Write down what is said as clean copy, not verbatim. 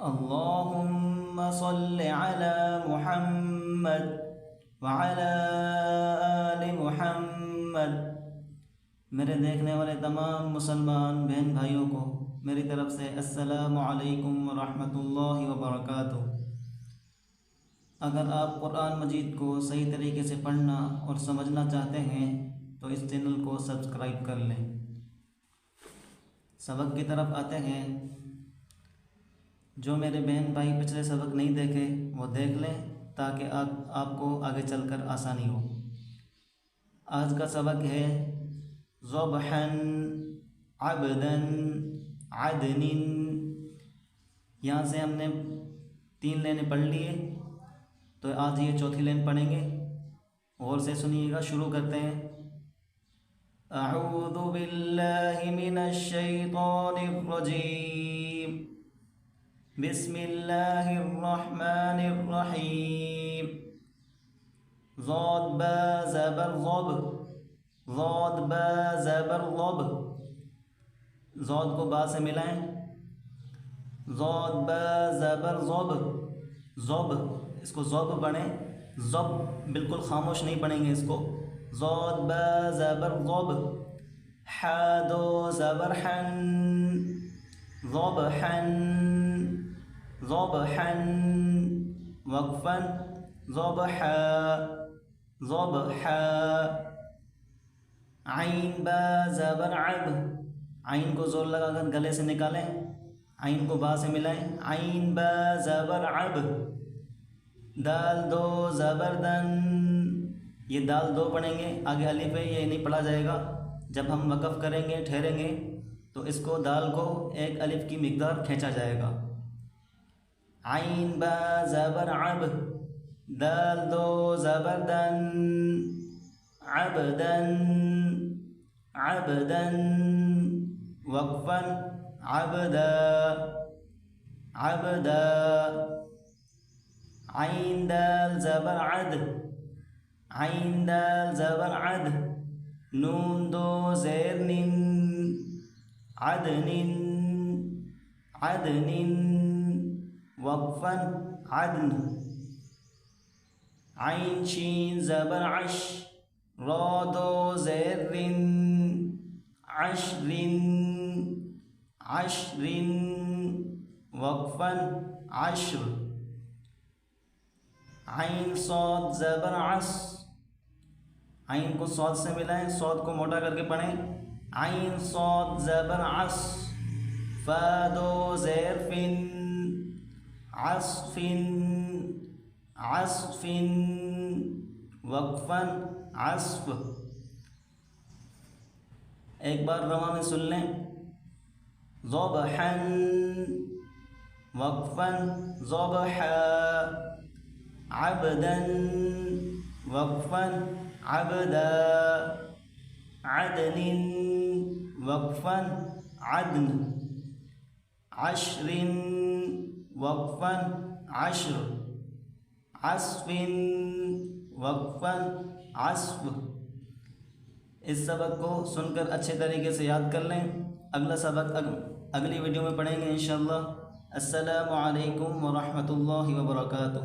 اللهم صل على محمد وعلى آل محمد۔ میرے دیکھنے والے تمام مسلمان بہن بھائیوں کو میری طرف سے السلام علیکم ورحمۃ اللہ وبرکاتہ۔ اگر آپ قرآن مجید کو صحیح طریقے سے پڑھنا اور سمجھنا چاہتے ہیں تو اس چینل کو سبسکرائب کر لیں۔ سبق کی طرف آتے ہیں۔ جو میرے بہن بھائی پچھلے سبق نہیں دیکھے وہ دیکھ لیں تاکہ آپ کو آگے چل کر آسانی ہو۔ آج کا سبق ہے ذبحا عبدا عدن۔ یہاں سے ہم نے 3 لینیں پڑھ لیے، تو آج یہ چوتھی لین پڑھیں گے۔ غور سے سنیے گا، شروع کرتے ہیں۔ اعوذ باللہ من الشیطان الرجیم، بسم اللہ الرحمن الرحیم۔ ضاد با زبر ضب، ضاد با زبر ضب۔ ضاد کو با سے ملائیں، ضاد با زبر ضب، ضب، اس کو ضب پڑھیں، ضب بالکل خاموش نہیں پڑھیں گے اس کو۔ ضاد با زبر ضب، حا دو زبر حن، ضبحا ضبحا، وقفا ضبحا ضبحا۔ عین با زبر عب، عین کو زور لگا کر گلے سے نکالیں، عین کو با سے ملائیں، عین با زبر عب۔ دال دو زبر دن، یہ دال دو پڑھیں گے، آگے الف ہے، یہ نہیں پڑھا جائے گا۔ جب ہم وقف کریں گے، ٹھہریں گے، تو اس کو دال کو ایک الف کی مقدار کھینچا جائے گا۔ عین با زبر عب، دال دو زبر دن، عبدن عبدن، وقفا عبدا عبدا۔ عین دال زبر عد، عین دال زبر عد، نون دو زیر نن، عدن عدن، وقفا عدن۔ عین شین زبر عش، را دو زیر رن، عشر عشر، وقفا عشر۔ عین صاد زبر عص، عین کو صاد سے ملائیں، صاد کو موٹا کر کے پڑھیں، عین صاد زبر عص، فا دو زیر فن، عصف عصف، وقفا عصف۔ ایک بار رواں میں سن لیں۔ ضبحا وقفا ضبحا، عبدا وقفا عبدا، عدن وقفا عدن، عشر وقفا عشر، عصف وقفا عصف۔ اس سبق کو سن کر اچھے طریقے سے یاد کر لیں۔ اگلا سبق اگلی ویڈیو میں پڑھیں گے انشاءاللہ۔ السلام علیکم ورحمۃ اللہ وبرکاتہ۔